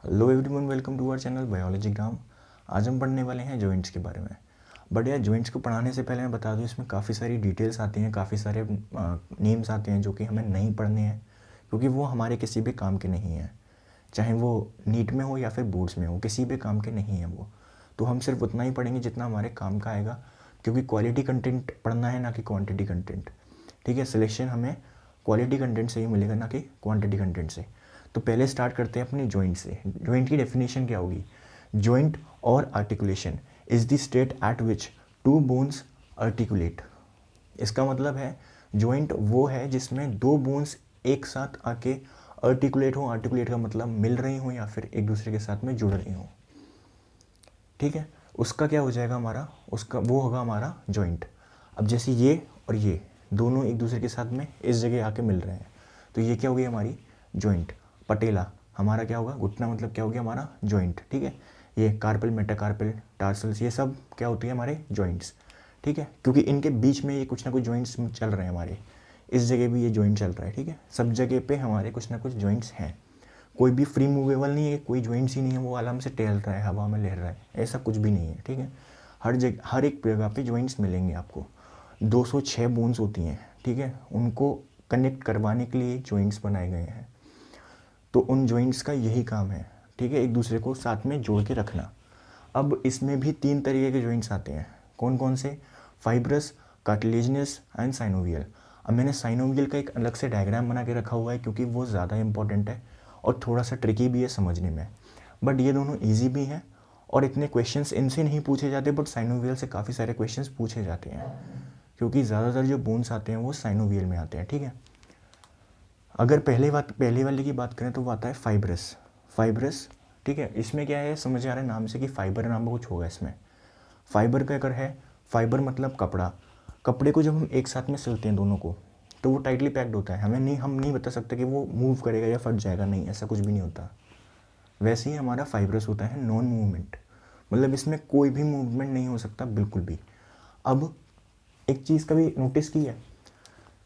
Hello everyone, welcome to our channel biology gram. आज हम पढ़ने वाले हैं जॉइंट्स के बारे में। बट यार, जॉइंट्स को पढ़ाने से पहले मैं बता दूं, इसमें काफ़ी सारी डिटेल्स आती हैं, काफ़ी सारे नेम्स आते हैं जो कि हमें नहीं पढ़ने हैं, क्योंकि वो हमारे किसी भी काम के नहीं हैं। चाहे वो नीट में हो या फिर बोर्ड्स में हो, किसी भी काम के नहीं हैं वो। तो हम सिर्फ उतना ही पढ़ेंगे जितना हमारे काम का आएगा, क्योंकि क्वालिटी कंटेंट पढ़ना है, ना कि क्वान्टिटी कंटेंट। ठीक है, सिलेक्शन हमें क्वालिटी कंटेंट से ही मिलेगा, ना कि क्वांटिटी कंटेंट से। तो पहले स्टार्ट करते हैं अपनी जॉइंट से। जॉइंट की डेफिनेशन क्या होगी? जॉइंट और articulation is the state at which two bones articulate. इसका मतलब है जॉइंट वो है जिसमें दो बोन्स एक साथ आके आर्टिकुलेट हो। आर्टिकुलेट का मतलब मिल रही हो या फिर एक दूसरे के साथ में जुड़ रही हो। ठीक है, उसका क्या हो जाएगा हमारा, उसका वो होगा हमारा जॉइंट। अब जैसे ये और ये दोनों एक दूसरे के साथ में इस जगह आके मिल रहे हैं, तो ये क्या हो गई हमारी जॉइंट। पटेला हमारा क्या होगा, घुटना मतलब क्या हो गया हमारा जॉइंट। ठीक है, ये कार्पल, मेटाकार्पल, टार्सल्स, ये सब क्या होती है हमारे जॉइंट्स। ठीक है, क्योंकि इनके बीच में ये कुछ ना कुछ जॉइंट्स चल रहे हैं हमारे। इस जगह भी ये जॉइंट चल रहा है। ठीक है, सब जगह पे हमारे कुछ ना कुछ जॉइंट्स हैं। कोई भी फ्री मूवेबल नहीं है, कोई जॉइंट्स ही नहीं है वो आराम से टहल रहा है, हवा में लहर रहा है, ऐसा कुछ भी नहीं है। ठीक है, हर जगह हर एक जगह पे जॉइंट्स मिलेंगे आपको। 206 बोन्स होती हैं। ठीक है, उनको कनेक्ट करवाने के लिए जॉइंट्स बनाए गए हैं। तो उन जॉइंट्स का यही काम है। ठीक है, एक दूसरे को साथ में जोड़ के रखना। अब इसमें भी 3 तरीके के जॉइंट्स आते हैं। कौन कौन से? Fibrous, cartilaginous and synovial. अब मैंने साइनोवियल का एक अलग से डायग्राम बना के रखा हुआ है, क्योंकि वो ज़्यादा इंपॉर्टेंट है और थोड़ा सा ट्रिकी भी है समझने में। बट ये दोनों ईजी भी हैं और इतने क्वेश्चंस इनसे नहीं पूछे जाते, बट साइनोवियल से काफ़ी सारे क्वेश्चंस पूछे जाते हैं, क्योंकि ज़्यादातर जो बोन्स आते हैं वो साइनोवियल में आते हैं। ठीक है, अगर पहले वाले की बात करें तो वो आता है फाइब्रस। फाइब्रस, ठीक है, इसमें क्या है, समझ आ रहा है नाम से कि फाइबर नाम का कुछ होगा इसमें। फाइबर का अगर है, फाइबर मतलब कपड़ा। कपड़े को जब हम एक साथ में सिलते हैं दोनों को, तो वो टाइटली पैक्ड होता है। हम नहीं बता सकते कि वो मूव करेगा या फट जाएगा, नहीं, ऐसा कुछ भी नहीं होता। वैसे ही हमारा फाइब्रस होता है नॉन मूवमेंट, मतलब इसमें कोई भी मूवमेंट नहीं हो सकता बिल्कुल भी। अब एक चीज़ कभी नोटिस की है,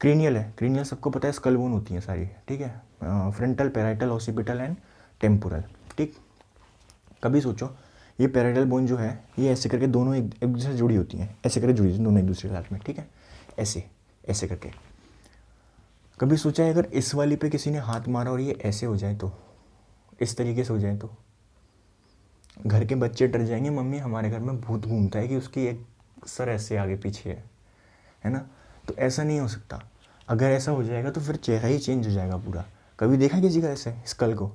क्रेनियल है, क्रेनियल सबको पता है, स्कल बोन होती है सारी। ठीक है, frontal, parietal, occipital and temporal. ठीक, कभी सोचो ये पैराइटल बोन जो है, ये ऐसे करके दोनों एक दूसरे से जुड़ी होती हैं, ऐसे करके जुड़ी होती हैं दोनों एक दूसरे के साथ में। ठीक है, ऐसे ऐसे करके। कभी सोचा है अगर इस वाली पे किसी ने हाथ मारा और ये ऐसे हो जाए, तो इस तरीके से हो जाए, तो घर के बच्चे डर जाएंगे, मम्मी हमारे घर में भूत घूमता है कि उसकी एक सर ऐसे आगे पीछे है ना। तो ऐसा नहीं हो सकता। अगर ऐसा हो जाएगा तो फिर चेहरा ही चेंज हो जाएगा पूरा। कभी देखा किसी का ऐसे स्कल को?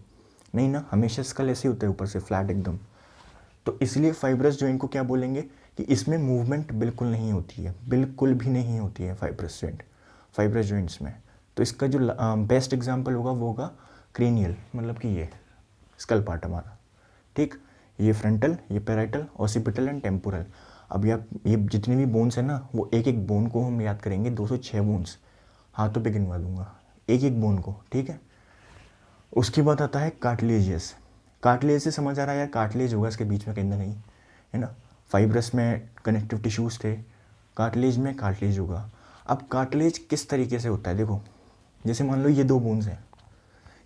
नहीं ना, हमेशा स्कल ऐसे ही होता है, ऊपर से फ्लैट एकदम। तो इसलिए फाइब्रस जॉइंट को क्या बोलेंगे कि इसमें मूवमेंट बिल्कुल नहीं होती है, बिल्कुल भी नहीं होती है फाइब्रस जॉइंट, फाइब्रस जॉइंट्स में। तो इसका जो बेस्ट एग्जांपल होगा वो होगा क्रेनियल, मतलब कि ये स्कल पार्ट हमारा। ठीक, ये फ्रंटल, ये पैराइटल, ऑसिपिटल एंड टेम्पोरल। अब ये जितने भी बोन्स हैं ना, वो एक एक बोन को हम याद करेंगे। 206 बोन्स, हाथों पे गिनवा दूंगा एक एक बोन को। ठीक है, उसके बाद आता है कार्टिलेजियस। कार्टिलेज से समझ आ रहा है यार, कार्टिलेज होगा इसके बीच में कहीं ना कहीं, है ना। फाइब्रस में कनेक्टिव टिश्यूज़ थे, कार्टिलेज में कार्टिलेज होगा। अब कार्टिलेज किस तरीके से होता है, देखो, जैसे मान लो ये दो बोन्स हैं,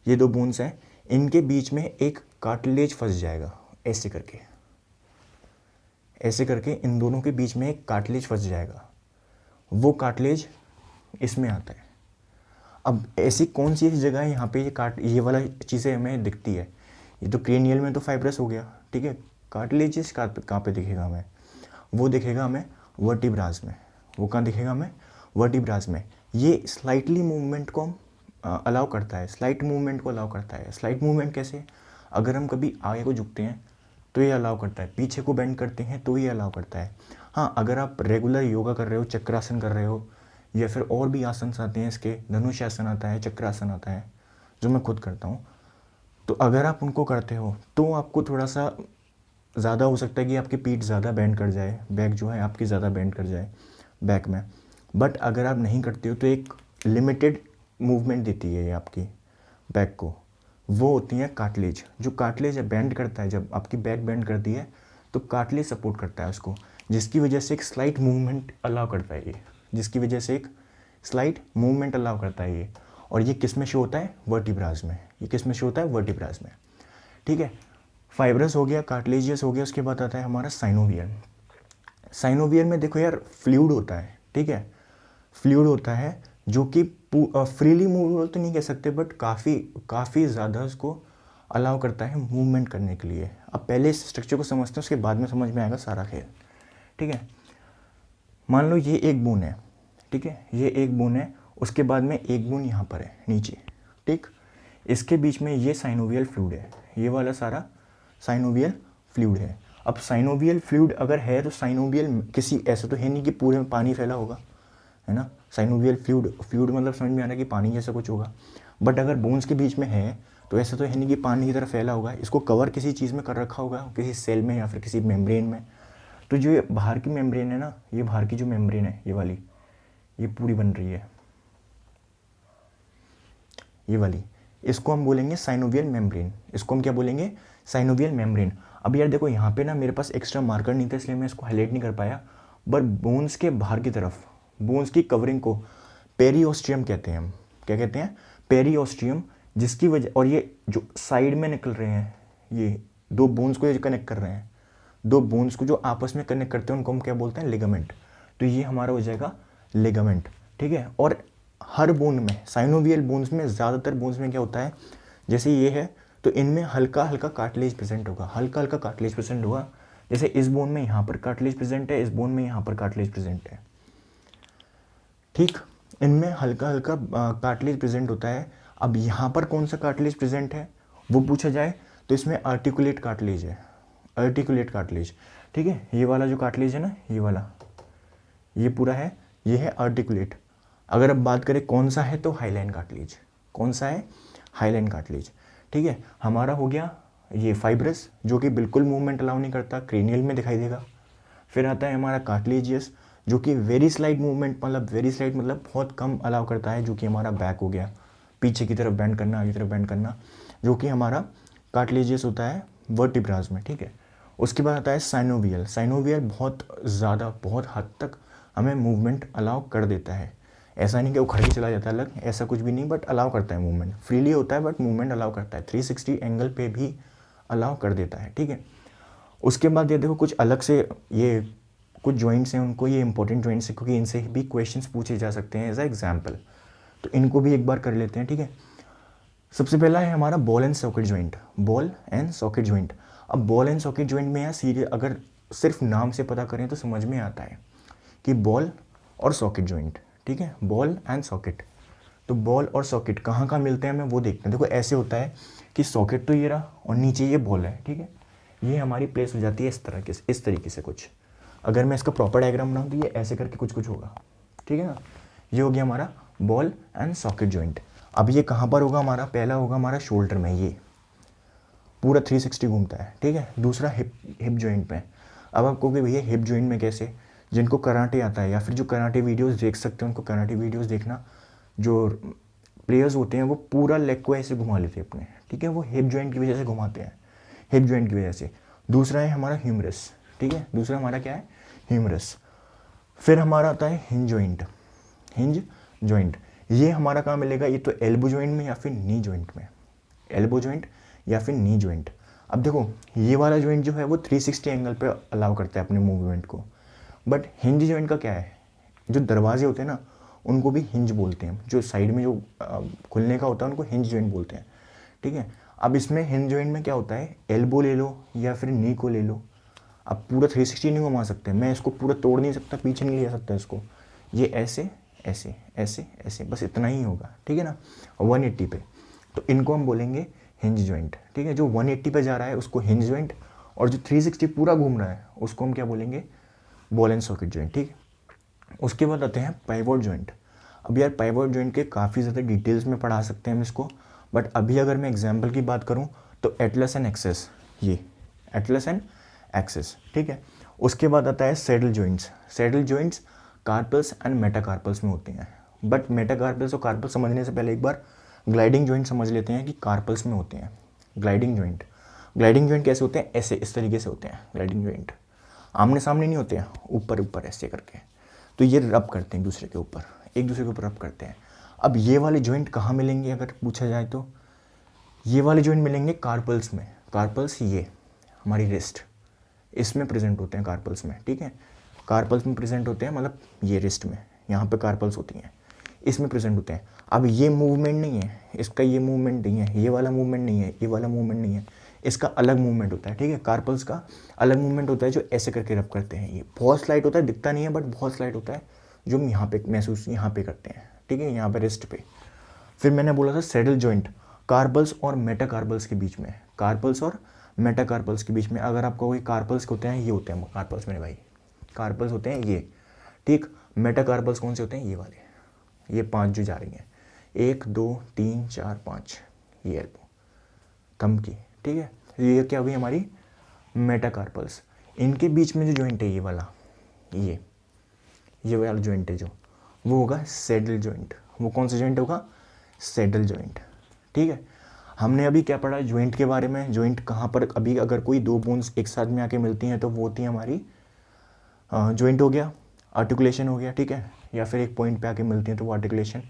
ये दो बोन्स हैं, इनके बीच में एक कार्टिलेज फंस जाएगा, ऐसे करके, ऐसे करके इन दोनों के बीच में एक कार्टिलेज फंस जाएगा। वो कार्टिलेज इसमें आता है। अब ऐसी कौन सी जगह है यहाँ पे ये वाला चीज़ें हमें दिखती है? ये तो क्रेनियल में तो फाइब्रस हो गया। ठीक है, कार्टिलेजियस कहाँ पे दिखेगा हमें? वो दिखेगा हमें वर्टिब्रास में। वो कहाँ दिखेगा हमें? वर्टिब्रास में। ये स्लाइटली मूवमेंट को अलाउ करता है, स्लाइट मूवमेंट को अलाउ करता है। स्लाइट मूवमेंट कैसे? अगर हम कभी आगे को झुकते हैं तो ये अलाउ करता है, पीछे को बेंड करते हैं तो ये अलाउ करता है। हाँ, अगर आप रेगुलर योगा कर रहे हो, चक्रासन कर रहे हो, या फिर और भी आसन आते हैं इसके, धनुष आसन आता है, चक्रासन आता है, जो मैं खुद करता हूँ, तो अगर आप उनको करते हो तो आपको थोड़ा सा ज़्यादा हो सकता है कि आपकी पीठ ज़्यादा बेंड कर जाए, बैक जो है आपकी ज़्यादा बेंड कर जाए बैक में। बट अगर आप नहीं करते हो तो एक लिमिटेड मूवमेंट देती है ये आपकी बैक को, वो होती है कार्टिलेज। जो कार्टिलेज है बेंड करता है, जब आपकी बैक बेंड करती है तो कार्टिलेज सपोर्ट करता है उसको, जिसकी वजह से एक स्लाइट मूवमेंट अलाउ करता है ये, जिसकी वजह से एक स्लाइट मूवमेंट अलाउ करता है ये। और ये किस में शो होता है? वर्टिब्रास में। ये किस में शो होता है? वर्टिब्रास में। ठीक है। फाइब्रस हो गया, कार्टिलेजियस हो गया, उसके बाद आता है हमारा साइनोवियल। साइनोवियल में देखो यार फ्लूइड होता है, ठीक है, फ्लूइड होता है जो कि फ्रीली मूवेबल तो नहीं कह सकते बट काफ़ी ज़्यादा उसको अलाउ करता है मूवमेंट करने के लिए। अब पहले इस स्ट्रक्चर को समझते हैं, उसके बाद में समझ में आएगा सारा खेल, ठीक है। मान लो ये एक बोन है, ठीक है, ये एक बोन है, उसके बाद में एक बोन यहाँ पर है नीचे, ठीक, इसके बीच में ये साइनोवियल फ्लूइड है, ये वाला सारा साइनोवियल फ्लूइड है। अब साइनोवियल फ्लूइड अगर है तो साइनोवियल किसी ऐसा तो है नहीं कि पूरे में पानी फैला होगा, है ना। साइनोवियल फ्लूइड मतलब समझ में आ रहा है कि पानी जैसा कुछ होगा, बट अगर बोन्स के बीच में है तो ऐसा तो है नहीं कि पानी की तरह फैला होगा, इसको कवर किसी चीज़ में कर रखा होगा, किसी सेल में या फिर किसी मेम्ब्रेन में। तो जो ये बाहर की मेम्ब्रेन है ना, ये बाहर की जो मेम्ब्रेन है ये वाली, ये पूरी बन रही है, ये वाली, इसको हम बोलेंगे साइनोवियल मेम्ब्रेन। इसको हम क्या बोलेंगे? Synovial membrane. अब यार देखो यहाँ पे ना मेरे पास एक्स्ट्रा मार्कर नहीं था इसलिए मैं इसको हाईलाइट नहीं कर पाया, बट बोन्स के बाहर की तरफ, बोन्स की कवरिंग को पेरिओस्टियम कहते हैं हम। क्या कहते हैं? पेरिओस्टियम। जिसकी वजह, और ये जो साइड में निकल रहे हैं, ये दो बोन्स को कनेक्ट कर रहे हैं, दो बोन्स को जो आपस में कनेक्ट करते हैं उनको हम क्या बोलते हैं? लिगामेंट। तो ये हमारा हो जाएगा लिगामेंट, ठीक है। और हर बोन में, साइनोवियल बोन्स में, ज़्यादातर बोन्स में क्या होता है, जैसे ये है तो इनमें हल्का हल्का कार्टिलेज प्रेजेंट होगा, हल्का हल्का कार्टिलेज प्रेजेंट होगा। जैसे इस बोन में यहाँ पर कार्टिलेज प्रेजेंट है, इस बोन में यहाँ पर कार्टिलेज प्रेजेंट है, ठीक, इनमें हल्का हल्का कार्टिलेज प्रेजेंट होता है। अब यहाँ पर कौन सा कार्टिलेज प्रेजेंट है वो पूछा जाए तो इसमें आर्टिकुलेट कार्टिलेज है, आर्टिकुलेट कार्टिलेज, ठीक है। ये वाला जो कार्टिलेज है ना, ये वाला, ये पूरा है, ये है आर्टिकुलेट। अगर अब बात करें कौन सा है तो हाईलाइन कार्टिलेज। कौन सा है? हाईलाइन कार्टिलेज, ठीक है। हमारा हो गया ये फाइब्रस जो कि बिल्कुल मूवमेंट अलाउ नहीं करता, क्रेनियल में दिखाई देगा। फिर आता है हमारा कार्टिलेजियस जो कि वेरी स्लाइट मूवमेंट, मतलब वेरी स्लाइट मतलब बहुत कम अलाउ करता है, जो कि हमारा बैक हो गया, पीछे की तरफ बेंड करना, आगे की तरफ बेंड करना, जो कि हमारा कार्टिलेजियस होता है वर्टिब्रास में, ठीक है। उसके बाद आता है साइनोवियल। साइनोवियल बहुत ज़्यादा, बहुत हद तक हमें मूवमेंट अलाउ कर देता है। ऐसा नहीं कि उखड़ के चला जाता है अलग, ऐसा कुछ भी नहीं, बट अलाउ करता है मूवमेंट, फ्रीली होता है बट मूवमेंट अलाउ करता है, 360 एंगल पे भी अलाउ कर देता है, ठीक है। उसके बाद ये देखो कुछ अलग से, ये कुछ जॉइंट्स हैं उनको, ये इंपॉर्टेंट जॉइंट्स हैं क्योंकि इनसे भी क्वेश्चंस पूछे जा सकते हैं एज अ एग्जाम्पल, तो इनको भी एक बार कर लेते हैं, ठीक है। सबसे पहला है हमारा ball and socket joint, ball and socket joint. अब बॉल एंड सॉकेट जॉइंट में यार सीरियस अगर सिर्फ नाम से पता करें तो समझ में आता है कि बॉल और सॉकेट जॉइंट, ठीक है, बॉल एंड सॉकेट। तो बॉल और सॉकेट कहाँ कहाँ मिलते हैं हमें वो देखते हैं। देखो ऐसे होता है कि सॉकेट तो ये रहा और नीचे ये बॉल है, ठीक है, ये हमारी प्लेस हो जाती है इस तरीके से कुछ। अगर मैं इसका प्रॉपर डायग्राम बनाऊँ तो ये ऐसे करके कुछ कुछ होगा, ठीक है ना। ये हो गया हमारा बॉल एंड सॉकेट जॉइंट। अब ये कहाँ पर होगा हमारा? पहला होगा हमारा शोल्डर में, ये पूरा 360 घूमता है, ठीक है। दूसरा हिप जॉइंट में। अब आप कहोगे भैया हिप जॉइंट में कैसे? जिनको कराटे आता है या फिर जो कराटे वीडियोस देख सकते हैं उनको कराटे वीडियोस देखना, जो प्लेयर्स होते हैं वो पूरा लेग को ऐसे घुमा लेते हैं अपने, ठीक है, वो हिप जॉइंट की वजह से घुमाते हैं, हिप जॉइंट की वजह से। दूसरा है हमारा ह्यूमरस, ठीक है, दूसरा हमारा क्या है? ह्यूमरस। फिर हमारा आता है हिंज जॉइंट, हिंज जॉइंट। ये हमारा कहाँ मिलेगा? ये तो एल्बो जॉइंट में या फिर नी जॉइंट में, एल्बो जॉइंट या फिर नी जॉइंट। अब देखो ये वाला जॉइंट जो है वो 360 एंगल पे अलाउ करता है अपने मूवमेंट को, बट हिंज जॉइंट का क्या है? जो दरवाजे होते हैं ना उनको भी हिंज बोलते हैं, जो साइड में जो खुलने का होता है उनको हिंज जॉइंट बोलते हैं, ठीक है। अब इसमें हिंज जॉइंट में क्या होता है? एल्बो ले लो या फिर नी को ले लो, अब पूरा 360 नहीं घुमा सकते, मैं इसको पूरा तोड़ नहीं सकता, पीछे नहीं ले सकता इसको, ये ऐसे ऐसे ऐसे ऐसे, बस इतना ही होगा, ठीक है ना, 180 पे। तो इनको हम बोलेंगे हिंज जॉइंट, ठीक है। जो 180 पे जा रहा है उसको हिंज जॉइंट, और जो 360 पूरा घूम रहा है उसको हम क्या बोलेंगे? बॉल एंड सॉकेट जॉइंट, ठीक है। उसके बाद आते हैं पाइवोट जॉइंट। अब यार पाइवोट जॉइंट के काफ़ी ज़्यादा डिटेल्स में पढ़ा सकते हैं हम इसको, बट अभी अगर मैं एग्जाम्पल की बात करूँ तो एटलस एंड एक्सेस, ये एटलस एंड एक्सेस, ठीक है। उसके बाद आता है saddle joints. Saddle joints carpals and metacarpals में होते हैं, बट मेटाकार्पल्स और कार्पल्स समझने से पहले एक बार ग्लाइडिंग जॉइंट समझ लेते हैं कि कार्पल्स में होते हैं। ग्लाइडिंग जॉइंट, ग्लाइडिंग जॉइंट कैसे होते हैं? ऐसे, इस तरीके से होते हैं ग्लाइडिंग जॉइंट, आमने सामने नहीं होते हैं, ऊपर ऊपर ऐसे करके। तो ये रब करते हैं दूसरे के ऊपर, एक दूसरे के ऊपर रब करते हैं। अब ये वाले जॉइंट कहाँ मिलेंगे अगर पूछा जाए तो? ये वाले जॉइंट मिलेंगे कार्पल्स में। कार्पल्स ये हमारी रिस्ट, इसमें प्रेजेंट होते हैं कार्पल्स में, ठीक है, कार्पल्स में प्रेजेंट होते हैं, मतलब ये रिस्ट में, यहाँ पे कार्पल्स होती हैं, इसमें प्रेजेंट होते हैं। अब ये मूवमेंट नहीं है, इसका ये मूवमेंट नहीं है, ये वाला मूवमेंट नहीं है, ये वाला मूवमेंट नहीं है, इसका अलग मूवमेंट होता है, ठीक है, कार्पल्स का अलग मूवमेंट होता है जो ऐसे करके रब करते हैं। ये बहुत स्लाइट होता है, दिखता नहीं है बट बहुत स्लाइट होता है, जो हम यहाँ पे महसूस यहाँ पे करते हैं, ठीक है, यहाँ पे रिस्ट पे। फिर मैंने बोला था सैडल जॉइंट, कार्पल्स और मेटाकार्पल्स के बीच में, कार्पल्स और मेटाकार्पल्स के बीच में। अगर आपको कोई कार्पल्स होते हैं, ये होते हैं कार्पल्स मेरे भाई, कार्पल्स होते हैं ये, ठीक। मेटाकार्पल्स कौन से होते हैं, ये वाले, ये 5 जो जा रही हैं, 1 2 3 4 5, ये एल्बो थंब की, ठीक है, ये क्या हुई हमारी मेटाकार्पल्स। इनके बीच में जो जॉइंट है ये वाला, ये वाला जॉइंट है जो, वो होगा सैडल जॉइंट। वो कौन सा जॉइंट होगा, सैडल जॉइंट, ठीक है। हमने अभी क्या पढ़ा जॉइंट के बारे में, जॉइंट कहाँ पर, अभी अगर कोई 2 बोन्स एक साथ में आके मिलती हैं तो वो होती है हमारी जॉइंट हो गया, आर्टिकुलेशन हो गया, ठीक है, या फिर एक पॉइंट पे आके मिलती हैं तो वो आर्टिकुलेशन।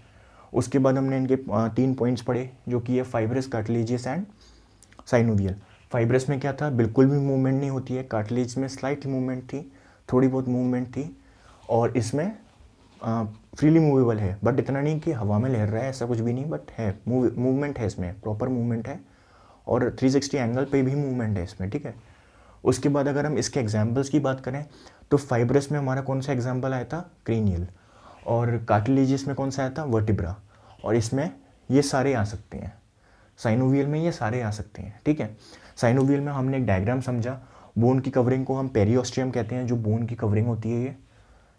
उसके बाद हमने इनके 3 पॉइंट्स पढ़े जो कि है fibrous, cartilaginous and synovial. Fibrous में क्या था, बिल्कुल भी मूवमेंट नहीं होती है, कार्टिलेज में स्लाइट मूवमेंट थी, थोड़ी बहुत मूवमेंट थी, और इसमें फ्रीली मूवेबल है, बट इतना नहीं कि हवा में लहर रहा है, ऐसा कुछ भी नहीं, बट है मूवमेंट है इसमें, प्रॉपर मूवमेंट है, और 360 एंगल पे भी मूवमेंट है इसमें, ठीक है। उसके बाद अगर हम इसके एग्जाम्पल्स की बात करें तो फाइब्रस में हमारा कौन सा एग्जाम्पल आया था, क्रेनियल, और कार्टिलेजियस में कौन सा आया था, वर्टिब्रा, और इसमें ये सारे आ सकते हैं, साइनोवियल में ये सारे आ सकते हैं, ठीक है। साइनोवियल में हमने एक डायग्राम समझा, बोन की कवरिंग को हम पेरियोस्टियम कहते हैं, जो बोन की कवरिंग होती है ये,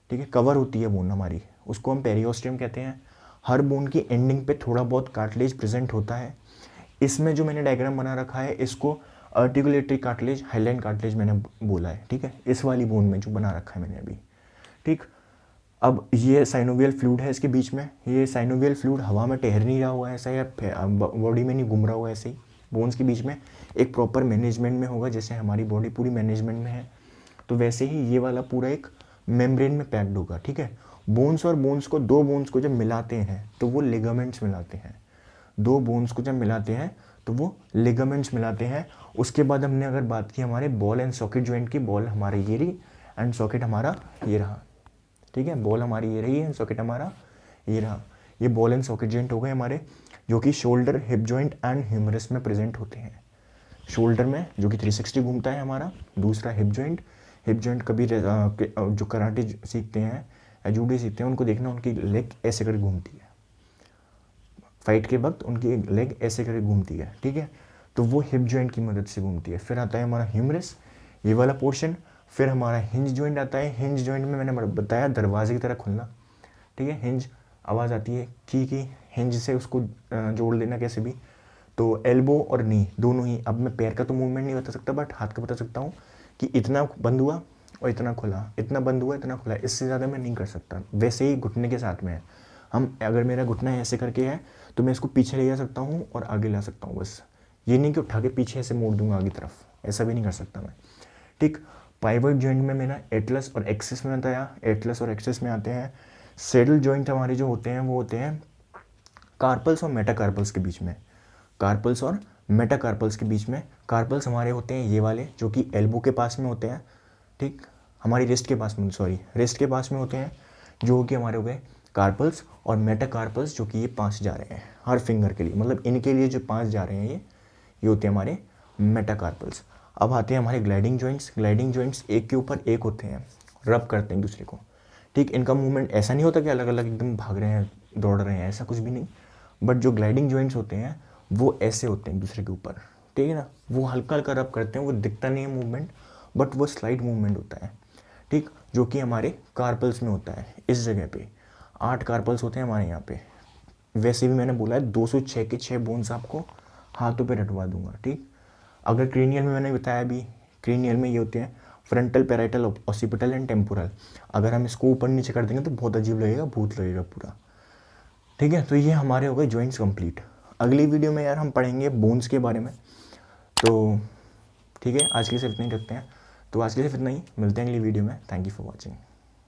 ठीक है, कवर होती है बोन हमारी, उसको हम पेरियोस्टियम कहते हैं। हर बोन की एंडिंग पे थोड़ा बहुत कार्टिलेज प्रेजेंट होता है। इसमें जो मैंने डायग्राम बना रखा है इसको आर्टिकुलेटरी कार्टिलेज, हाइलाइन कार्टिलेज मैंने बोला है, ठीक है, इस वाली बोन में जो बना रखा है मैंने अभी, ठीक। अब ये साइनोवियल फ्लूइड है इसके बीच में, ये साइनोवियल फ्लूइड हवा में ठहर नहीं रहा हुआ है ऐसा, या बॉडी में नहीं घूम रहा हुआ ऐसे ही, बोन्स के बीच में एक प्रॉपर मैनेजमेंट में होगा, जैसे हमारी बॉडी पूरी मैनेजमेंट में है, तो वैसे ही ये वाला पूरा एक मेम्ब्रेन में पैक्ड होगा, ठीक है। बोन्स और बोन्स को, 2 बोन्स को जब मिलाते हैं तो वो लिगामेंट्स मिलाते हैं, 2 बोन्स को जब मिलाते हैं तो वो लिगामेंट्स मिलाते हैं। उसके बाद हमने अगर बात की हमारे बॉल एंड सॉकेट जॉइंट की, बॉल हमारे ये रही एंड सॉकेट हमारा ये रहा, ठीक है, बॉल हमारी ये रही है, सॉकेट हमारा ये रहा। ये बॉल एंड सॉकेट जॉइंट हो गए हमारे, जो कि shoulder, hip joint and humerus में प्रेजेंट होते हैं। शोल्डर में जो कि 360 घूमता है हमारा, दूसरा हिप जॉइंट, हिप जॉइंट कभी जो कराटे सीखते हैं या जूडो सीखते हैं उनको देखना, उनकी लेग ऐसे करके घूमती है, फाइट के वक्त उनकी लेग ऐसे करके घूमती है, ठीक है, तो वो हिप जॉइंट की मदद से घूमती है। फिर आता है हमारा ह्यूमरस, ये वाला पोर्शन। फिर हमारा हिंज जॉइंट आता है, हिंज जॉइंट में मैंने बताया दरवाजे की तरह खुलना, ठीक है, हिंज आवाज़ आती है की हिंज से उसको जोड़ लेना कैसे भी। तो एल्बो और नी दोनों ही, अब मैं पैर का तो मूवमेंट नहीं बता सकता बट हाथ का बता सकता हूँ कि इतना बंद हुआ और इतना खुला, इतना बंद हुआ इतना खुला, इससे ज़्यादा मैं नहीं कर सकता। वैसे ही घुटने के साथ में है, हम अगर मेरा घुटना ऐसे करके है तो मैं इसको पीछे ले जा सकता हूँ और आगे ला सकता हूँ, बस ये नहीं कि उठा के पीछे ऐसे मोड़ दूंगा आगे तरफ, ऐसा भी नहीं कर सकता मैं, ठीक। पाइवट जॉइंट में मैंने एटलस और एक्सिस में बताया, एटलस और एक्सिस में आते हैं। सैडल जॉइंट हमारे जो होते हैं वो होते हैं कार्पल्स और मेटाकार्पल्स के बीच में, कार्पल्स और मेटाकार्पल्स के बीच में। कार्पल्स हमारे होते हैं ये वाले जो कि एल्बो के पास में होते हैं, ठीक, हमारी रिस्ट के पास में, सॉरी रिस्ट के पास में होते हैं, जो कि हमारे हो गए कार्पल्स। और मेटाकार्पल्स जो कि ये 5 जा रहे हैं हर फिंगर के लिए, मतलब इनके लिए जो 5 जा रहे हैं ये होते हैं हमारे मेटाकार्पल्स। अब आते हैं हमारे ग्लाइडिंग जॉइंट्स। ग्लाइडिंग जॉइंट्स एक के ऊपर एक होते हैं, रब करते हैं दूसरे को, ठीक। इनका मूवमेंट ऐसा नहीं होता कि अलग अलग एकदम भाग रहे हैं दौड़ रहे हैं, ऐसा कुछ भी नहीं, बट जो ग्लाइडिंग जॉइंट्स होते हैं वो ऐसे होते हैं दूसरे के ऊपर, ठीक है ना, वो हल्का हल्का रब करते हैं, वो दिखता नहीं है मूवमेंट बट वो स्लाइड मूवमेंट होता है, ठीक, जो कि हमारे कार्पल्स में होता है। इस जगह पे 8 कार्पल्स होते हैं हमारे यहाँ पे। वैसे भी मैंने बोला है 206 के 6 बोन्स आपको हाथों पे रटवा दूंगा, ठीक। अगर क्रेनियल में मैंने बताया भी, क्रेनियल में ये होते हैं frontal, parietal, occipital and temporal. अगर हम इसको ऊपर नीचे कर देंगे तो बहुत अजीब लगेगा, भूत लगेगा पूरा, ठीक है। तो ये हमारे हो गए जॉइंट्स कंप्लीट। अगली वीडियो में यार हम पढ़ेंगे बोन्स के बारे में, तो ठीक है, आज के लिए सिर्फ इतना ही रखते हैं। तो आज के लिए सिर्फ इतना ही, मिलते हैं अगली वीडियो में। Thank you for watching.